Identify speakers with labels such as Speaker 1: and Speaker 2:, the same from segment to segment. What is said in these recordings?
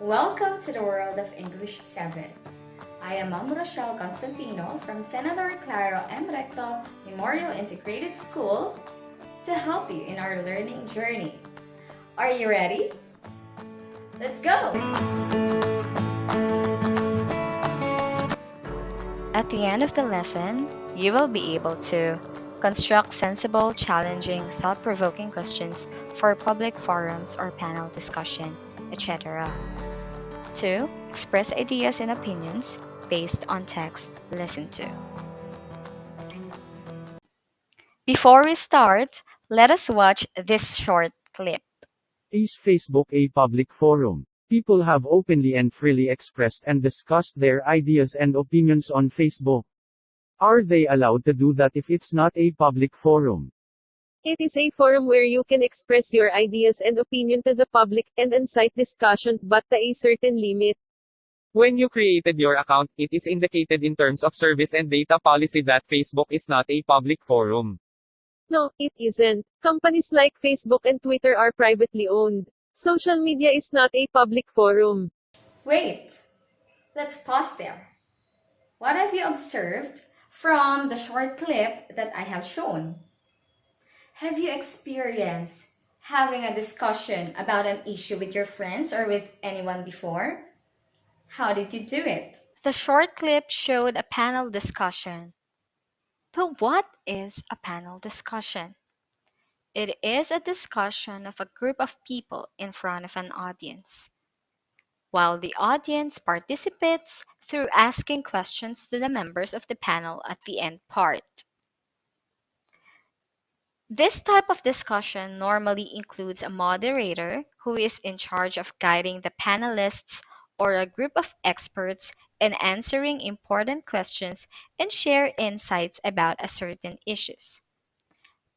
Speaker 1: Welcome to the world of English 7. I am Ma'am Rochelle Constantino from Senador Claro M. Recto Memorial Integrated School to help you in our learning journey. Are you ready? Let's go!
Speaker 2: At the end of the lesson, you will be able to construct sensible, challenging, thought provoking questions for public forums or panel discussion, etc. 2. Express ideas and opinions based on text listened to. Before we start, let us watch this short clip.
Speaker 3: Is Facebook a public forum? People have openly and freely expressed and discussed their ideas and opinions on Facebook. Are they allowed to do that if it's not a public forum?
Speaker 4: It is a forum where you can express your ideas and opinion to the public and incite discussion, but to a certain limit.
Speaker 5: When you created your account, it is indicated in terms of service and data policy that Facebook is not a public forum.
Speaker 4: No, it isn't. Companies like Facebook and Twitter are privately owned. Social media is not a public forum.
Speaker 1: Wait, let's pause there. What have you observed from the short clip that I have shown? Have you experienced having a discussion about an issue with your friends or with anyone before? How did you do it?
Speaker 2: The short clip showed a panel discussion. But what is a panel discussion? It is a discussion of a group of people in front of an audience, while the audience participates through asking questions to the members of the panel at the end part. This type of discussion normally includes a moderator who is in charge of guiding the panelists or a group of experts in answering important questions and share insights about a certain issues.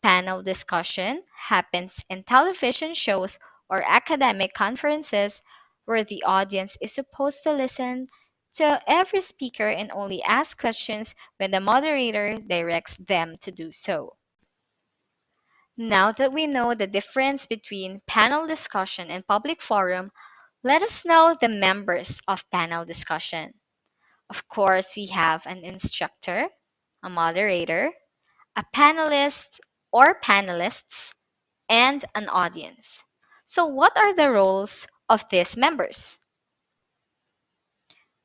Speaker 2: Panel discussion happens in television shows or academic conferences where the audience is supposed to listen to every speaker and only ask questions when the moderator directs them to do so. Now that we know the difference between panel discussion and public forum, let us know the members of panel discussion. Of course, we have an instructor, a moderator, a panelist or panelists, and an audience. So, what are the roles of these members?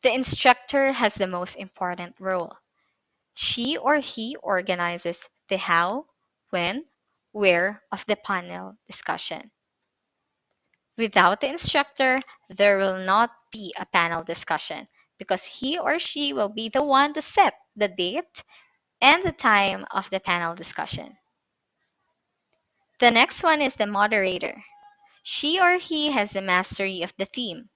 Speaker 2: The instructor has the most important role. She or he organizes the how, when, where of the panel discussion. Without the instructor, there will not be a panel discussion because he or she will be the one to set the date and the time of the panel discussion. The next one is the moderator. She or he has the mastery of the theme.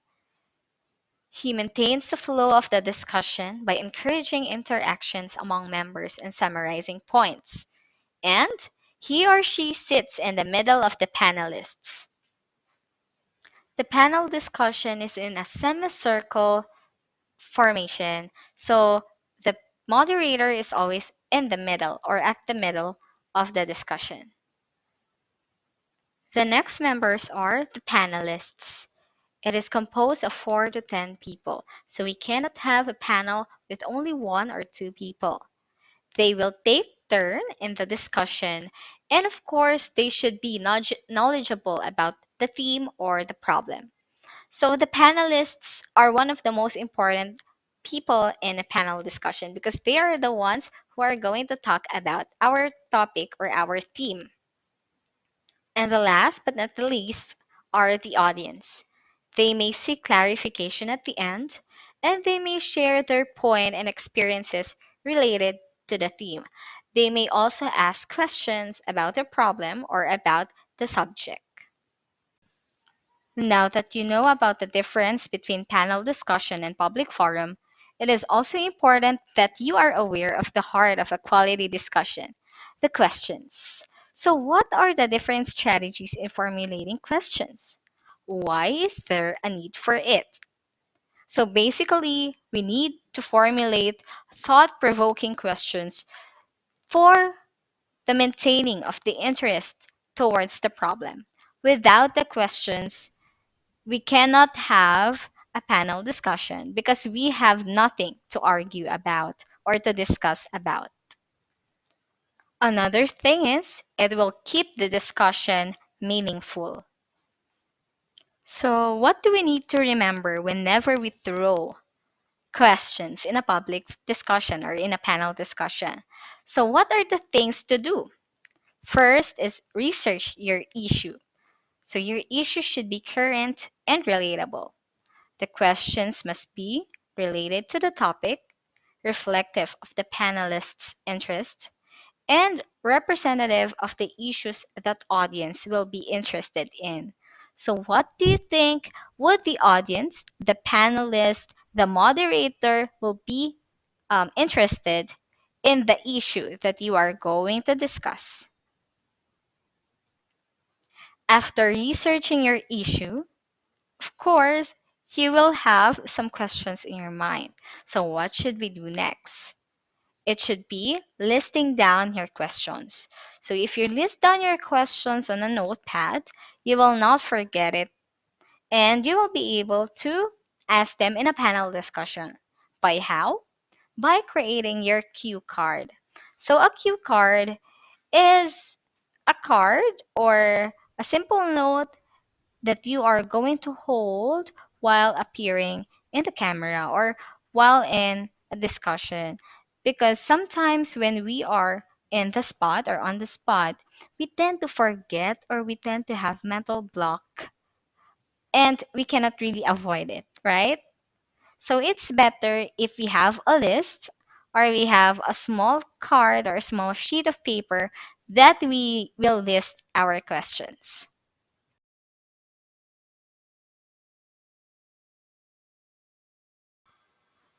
Speaker 2: He maintains the flow of the discussion by encouraging interactions among members and summarizing points. And he or she sits in the middle of the panelists. The panel discussion is in a semicircle formation, so the moderator is always in the middle or at the middle of the discussion. The next members are the panelists. It is composed of 4 to 10 people, so we cannot have a panel with only 1 or 2 people. They will take turn in the discussion, and of course, they should be knowledgeable about the theme or the problem. So the panelists are one of the most important people in a panel discussion because they are the ones who are going to talk about our topic or our theme. And the last but not the least are the audience. They may seek clarification at the end, and they may share their point and experiences related to the theme. They may also ask questions about the problem or about the subject. Now that you know about the difference between panel discussion and public forum, it is also important that you are aware of the heart of a quality discussion, the questions. So, what are the different strategies in formulating questions? Why is there a need for it? So, basically, we need to formulate thought provoking questions for the maintaining of the interest towards the problem. Without the questions, we cannot have a panel discussion because we have nothing to argue about or to discuss about. Another thing is, it will keep the discussion meaningful. So, what do we need to remember whenever we throw questions in a public discussion or in a panel discussion? So, what are the things to do? First is research your issue. So, your issue should be current and relatable. The questions must be related to the topic, reflective of the panelists' interest, and representative of the issues that audience will be interested in. So what do you think would the audience, the panelist, the moderator will be interested in the issue that you are going to discuss? After researching your issue, of course, you will have some questions in your mind. So what should we do next? It should be listing down your questions. So if you list down your questions on a notepad, you will not forget it and you will be able to ask them in a panel discussion. By how? By creating your cue card. So a cue card is a card or a simple note that you are going to hold while appearing in the camera or while in a discussion. Because sometimes when we are in the spot or on the spot, we tend to forget or we tend to have mental block and we cannot really avoid it, right? So it's better if we have a list or we have a small card or a small sheet of paper that we will list our questions.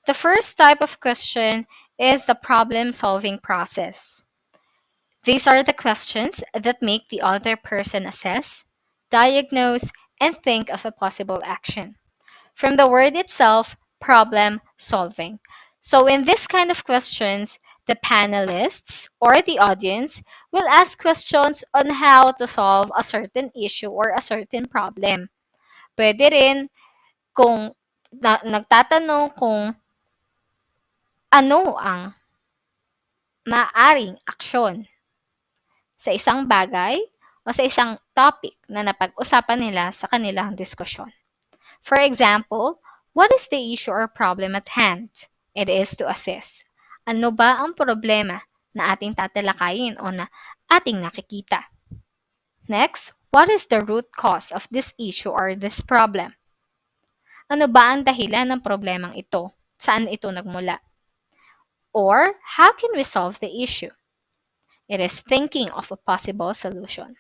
Speaker 2: The first type of question is the problem solving process. These are the questions that make the other person assess, diagnose, and think of a possible action. From the word itself, problem solving. So, in this kind of questions, the panelists or the audience will ask questions on how to solve a certain issue or a certain problem. Pwede rin kung nagtatanong kung ano ang maaring aksyon sa isang bagay o sa isang topic na napag-usapan nila sa kanilang diskusyon. For example, what is the issue or problem at hand? It is to assess. Ano ba ang problema na ating tatalakayin o na ating nakikita? Next, what is the root cause of this issue or this problem? Ano ba ang dahilan ng problemang ito? Saan ito nagmula? Or, how can we solve the issue? It is thinking of a possible solution.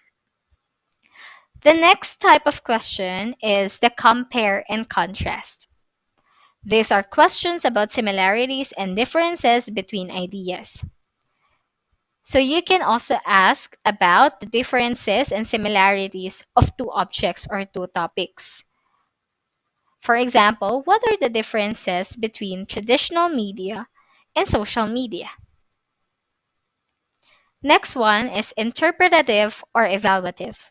Speaker 2: The next type of question is the compare and contrast. These are questions about similarities and differences between ideas. So you can also ask about the differences and similarities of two objects or two topics. For example, what are the differences between traditional media and social media? Next one is interpretative or evaluative.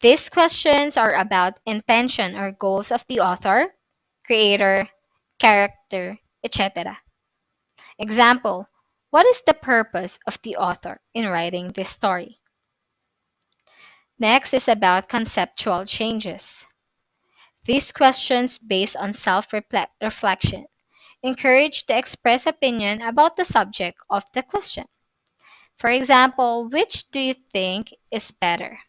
Speaker 2: These questions are about intention or goals of the author, creator, character, etc. Example, what is the purpose of the author in writing this story? Next is about conceptual changes. These questions, based on self reflection, encourage to express opinion about the subject of the question. For example, which do you think is better?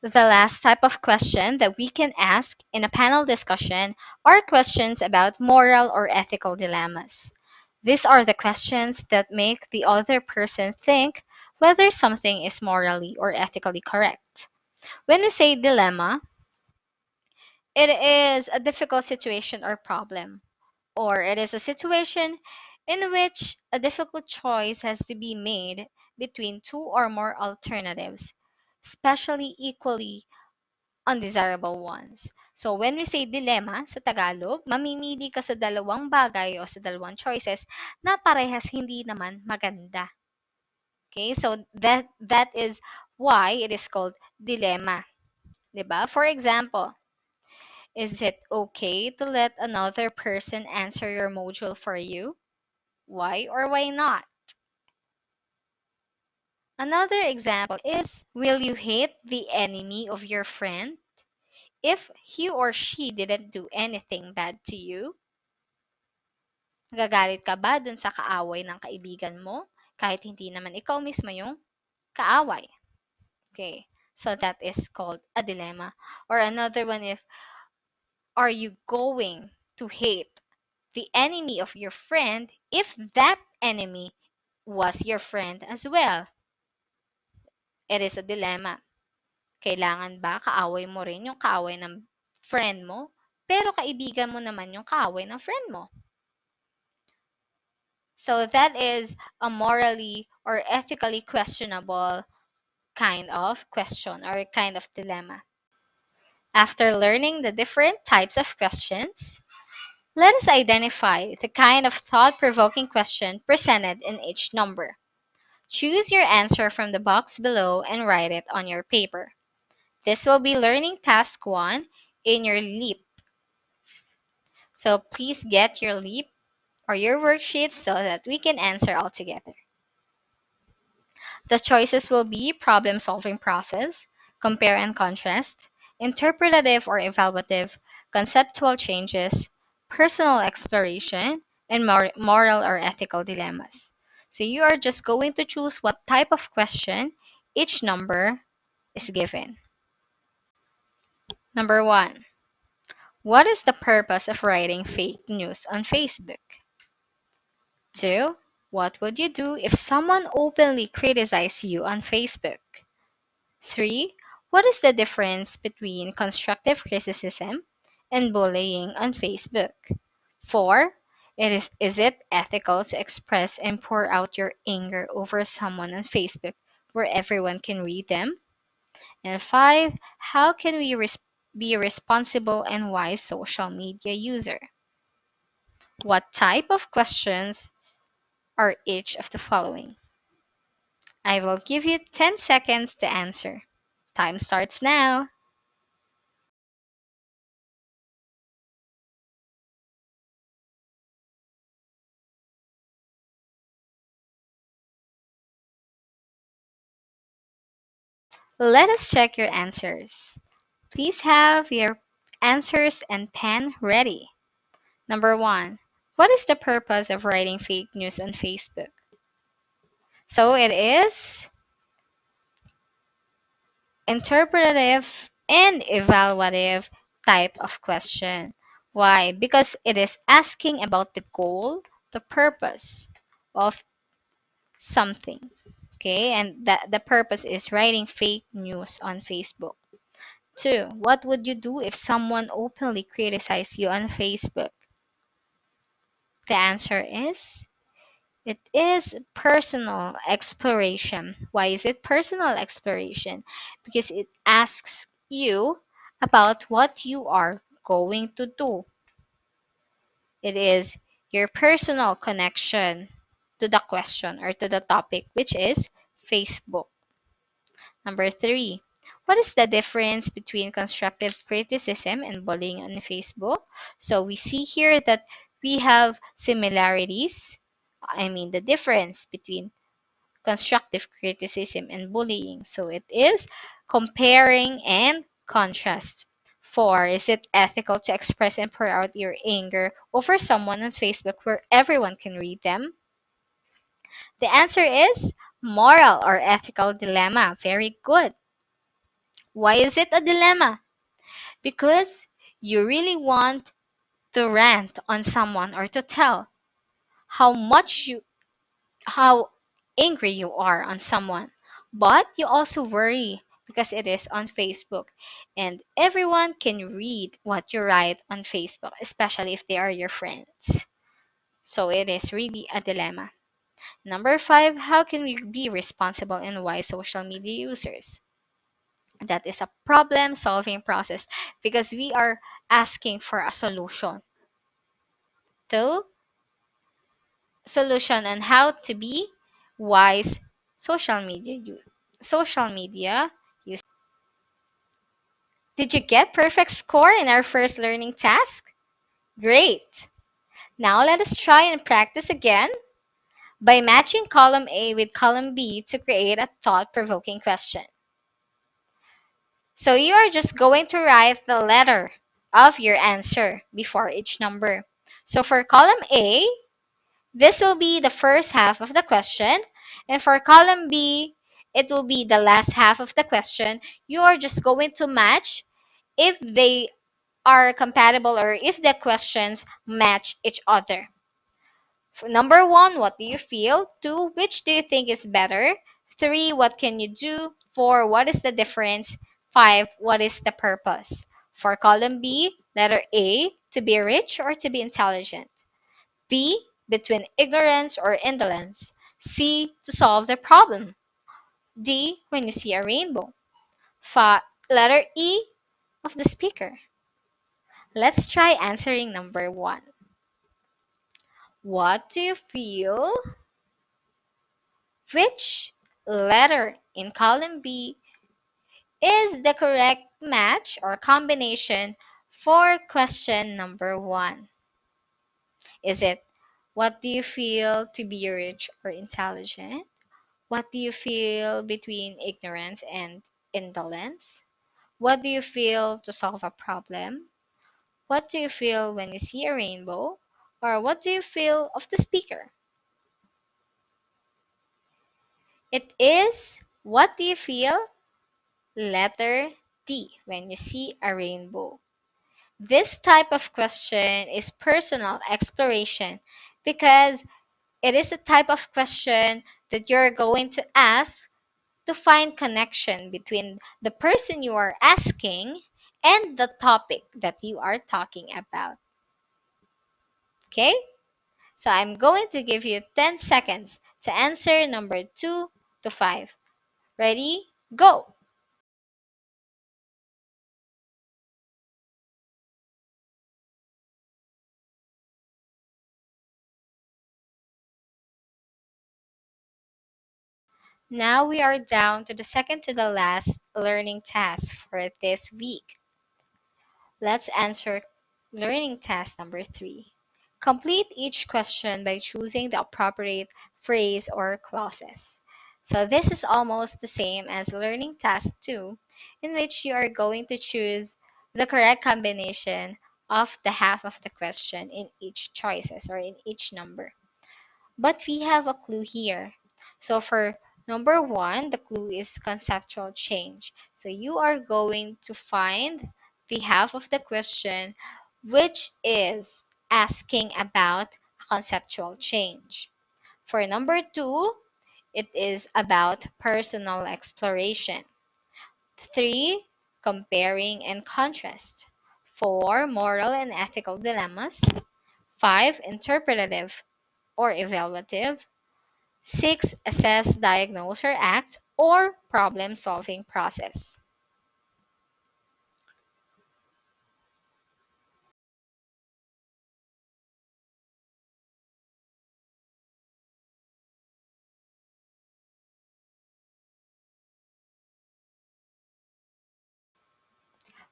Speaker 2: The last type of question that we can ask in a panel discussion are questions about moral or ethical dilemmas. These are the questions that make the other person think whether something is morally or ethically correct. When we say dilemma, it is a difficult situation or problem, or it is a situation in which a difficult choice has to be made between two or more alternatives, especially equally undesirable ones. So, when we say dilemma sa Tagalog, mamimili ka sa dalawang bagay o sa dalawang choices na parehas hindi naman maganda. Okay? So, that is why it is called dilemma. Diba? For example, is it okay to let another person answer your module for you? Why or why not? Another example is, will you hate the enemy of your friend if he or she didn't do anything bad to you? Nagagalit ka ba dun sa kaaway ng kaibigan mo kahit hindi naman ikaw mismo yung kaaway? Okay, so that is called a dilemma. Or another one, if are you going to hate the enemy of your friend if that enemy was your friend as well? It is a dilemma. Kailangan ba kaaway mo rin yung kaaway ng friend mo, pero kaibigan mo naman yung kaaway ng friend mo? So that is a morally or ethically questionable kind of question or kind of dilemma. After learning the different types of questions, let us identify the kind of thought-provoking question presented in each number. Choose your answer from the box below and write it on your paper. This will be learning task 1 in your LEAP. So please get your LEAP or your worksheets so that we can answer all together. The choices will be problem-solving process, compare and contrast, interpretative or evaluative, conceptual changes, personal exploration, and moral or ethical dilemmas. So you are just going to choose what type of question each number is given. Number 1. What is the purpose of writing fake news on Facebook? 2. What would you do if someone openly criticized you on Facebook? 3. What is the difference between constructive criticism and bullying on Facebook? 4. Is it ethical to express and pour out your anger over someone on Facebook where everyone can read them? And 5. How can we be a responsible and wise social media user? What type of questions are each of the following? I will give you 10 seconds to answer. Time starts now. Let us check your answers. Please have your answers and pen ready. Number 1. What is the purpose of writing fake news on Facebook? So it is interpretative and evaluative type of question. Why? Because it is asking about the goal, the purpose of something. Okay, and that the purpose is writing fake news on Facebook. 2. What would you do if someone openly criticized you on Facebook? The answer is, it is personal exploration. Why is it personal exploration? Because it asks you about what you are going to do. It is your personal connection to the question or to the topic, which is Facebook. Number 3, what is the difference between constructive criticism and bullying on Facebook? So we see here that we have similarities. I mean, the difference between constructive criticism and bullying. So it is comparing and contrast. 4, is it ethical to express and pour out your anger over someone on Facebook where everyone can read them? The answer is moral or ethical dilemma. Very good. Why is it a dilemma? Because you really want to rant on someone or to tell how much how angry you are on someone. But you also worry because it is on Facebook and everyone can read what you write on Facebook, especially if they are your friends. So it is really a dilemma. Number 5, how can we be responsible and wise social media users? That is a problem solving process because we are asking for a to solution on how to be wise social media use. Did you get perfect score in our first learning task? Great. Now let us try and practice again by matching column A with column B to create a thought-provoking question. So you are just going to write the letter of your answer before each number. So for column A, this will be the first half of the question, and for column B, it will be the last half of the question. You are just going to match if they are compatible or if the questions match each other. For number one, what do you feel? Two, which do you think is better? Three, what can you do? Four, what is the difference? Five, what is the purpose? For column B, letter A, to be rich or to be intelligent. B, between ignorance or indolence. C, to solve the problem. D, when you see a rainbow. Letter E of the speaker. Let's try answering number one. What do you feel? Which letter in column B is the correct match or combination for question number one? Is it what do you feel to be rich or intelligent? What do you feel between ignorance and indolence? What do you feel to solve a problem? What do you feel when you see a rainbow? Or what do you feel of the speaker? It is what do you feel? Letter D, when you see a rainbow. This type of question is personal exploration because it is a type of question that you're going to ask to find connection between the person you are asking and the topic that you are talking about. Okay? So I'm going to give you 10 seconds to answer number 2 to 5. Ready? Go! Now we are down to the second to the last learning task for this week. Let's answer learning task number 3. Complete each question by choosing the appropriate phrase or clauses. So this is almost the same as learning task 2, in which you are going to choose the correct combination of the half of the question in each choices or in each number. But we have a clue here. So for number 1, the clue is conceptual change. So you are going to find the half of the question which is asking about a conceptual change. For number 2, it is about personal exploration. 3, comparing and contrast. 4, moral and ethical dilemmas. 5, interpretative or evaluative. 6, assess, diagnose, or act, or problem solving process.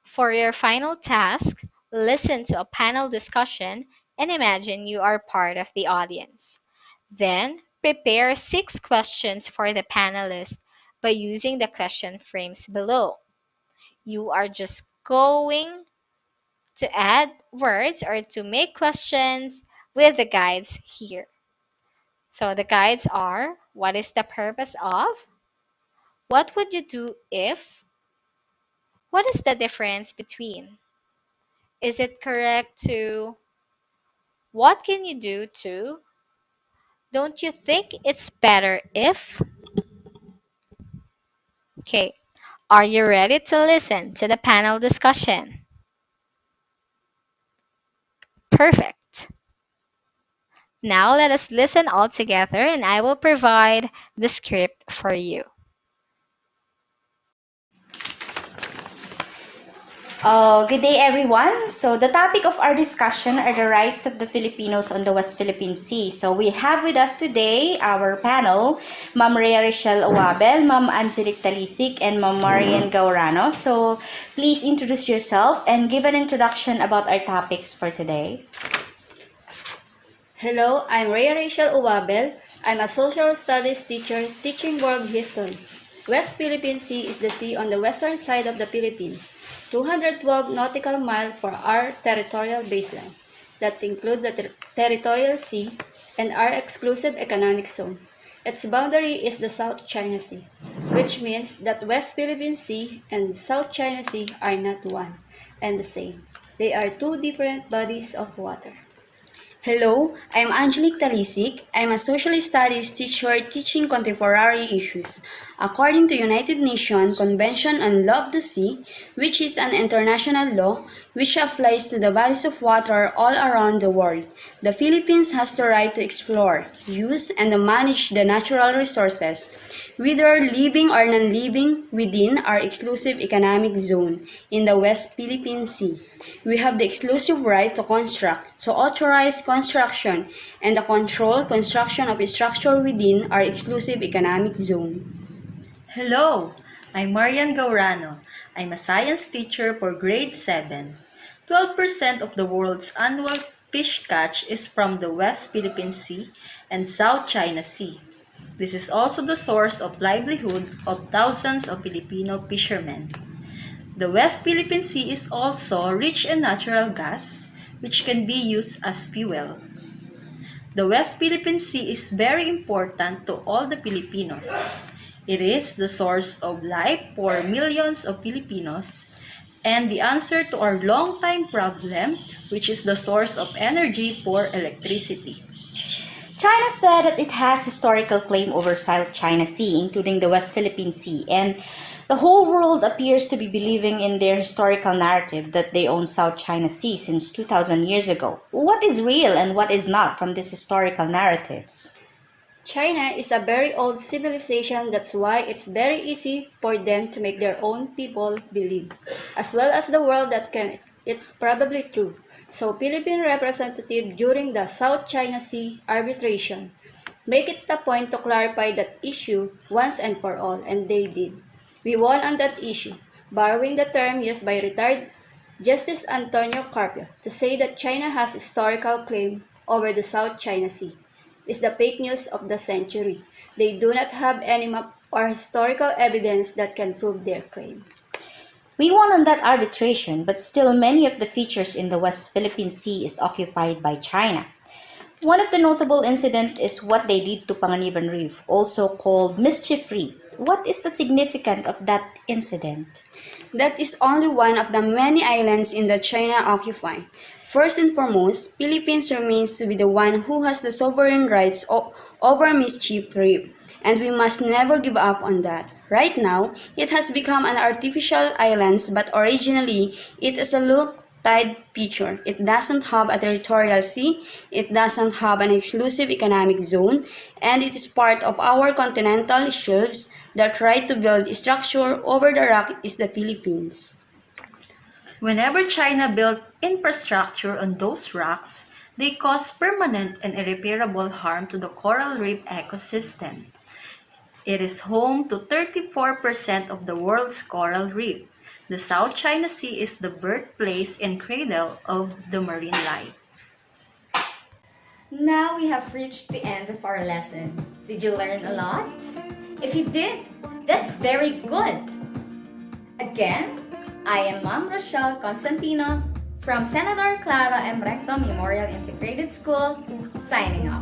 Speaker 2: For your final task, listen to a panel discussion and imagine you are part of the audience. Then, prepare 6 questions for the panelists by using the question frames below. You are just going to add words or to make questions with the guides here. So the guides are, what is the purpose of? What would you do if? What is the difference between? Is it correct to? What can you do to? Don't you think it's better if? Okay, are you ready to listen to the panel discussion? Perfect. Now let us listen all together and I will provide the script for you.
Speaker 1: Good day, everyone. So, the topic of our discussion are the rights of the Filipinos on the West Philippine Sea. So, we have with us today our panel, Ma'am Rhea Rochelle Owabel, Ma'am Angelique Talisik, and Ma'am Marian Gaurano. So, please introduce yourself and give an introduction about our topics for today.
Speaker 6: Hello, I'm Rhea Rachel Uwabel. I'm a social studies teacher teaching world history. West Philippine Sea is the sea on the western side of the Philippines, 212 nautical miles for our territorial baseline. That includes the territorial sea and our exclusive economic zone. Its boundary is the South China Sea, which means that West Philippine Sea and South China Sea are not one and the same. They are two different bodies of water.
Speaker 7: Hello, I'm Angelique Talisik. I'm a social studies teacher teaching contemporary issues. According to United Nations Convention on Law of the Sea, which is an international law which applies to the bodies of water all around the world, the Philippines has the right to explore, use, and manage the natural resources, whether living or non-living, within our exclusive economic zone in the West Philippine Sea. We have the exclusive right to construct, to authorize construction, and to control construction of a structure within our exclusive economic zone.
Speaker 8: Hello, I'm Marian Gaurano. I'm a science teacher for grade 7. 12% of the world's annual fish catch is from the West Philippine Sea and South China Sea. This is also the source of livelihood of thousands of Filipino fishermen. The West Philippine Sea is also rich in natural gas, which can be used as fuel. The West Philippine Sea is very important to all the Filipinos. It is the source of life for millions of Filipinos and the answer to our long-time problem, which is the source of energy for electricity.
Speaker 1: China said that it has historical claim over South China Sea, including the West Philippine Sea, and the whole world appears to be believing in their historical narrative that they own South China Sea since 2,000 years ago. What is real and what is not from these historical narratives?
Speaker 6: China is a very old civilization, that's why it's very easy for them to make their own people believe, as well as the world that it's probably true. So Philippine representative during the South China Sea arbitration make it a point to clarify that issue once and for all, and they did. We won on that issue, borrowing the term used by retired Justice Antonio Carpio to say that China has historical claim over the South China Sea is the fake news of the century. They do not have any map or historical evidence that can prove their claim.
Speaker 1: We won on that arbitration, but still many of the features in the West Philippine Sea is occupied by China. One of the notable incidents is what they did to Panganiban Reef, also called Mischief Reef. What is the significance of that incident?
Speaker 7: That is only one of the many islands in the China occupy. First and foremost, Philippines remains to be the one who has the sovereign rights over Mischief Reef, and we must never give up on that. Right now, it has become an artificial island, but originally, it is a low tide feature. It doesn't have a territorial sea, it doesn't have an exclusive economic zone, and it is part of our continental shelves that right to build a structure over the rock is the Philippines.
Speaker 8: Whenever China built infrastructure on those rocks, they caused permanent and irreparable harm to the coral reef ecosystem. It is home to 34% of the world's coral reef. The South China Sea is the birthplace and cradle of the marine life.
Speaker 1: Now we have reached the end of our lesson. Did you learn a lot? If you did, that's very good. Again, I am Ma'am Rochelle Constantino from Senator Clara M. Recto Memorial Integrated School, signing off.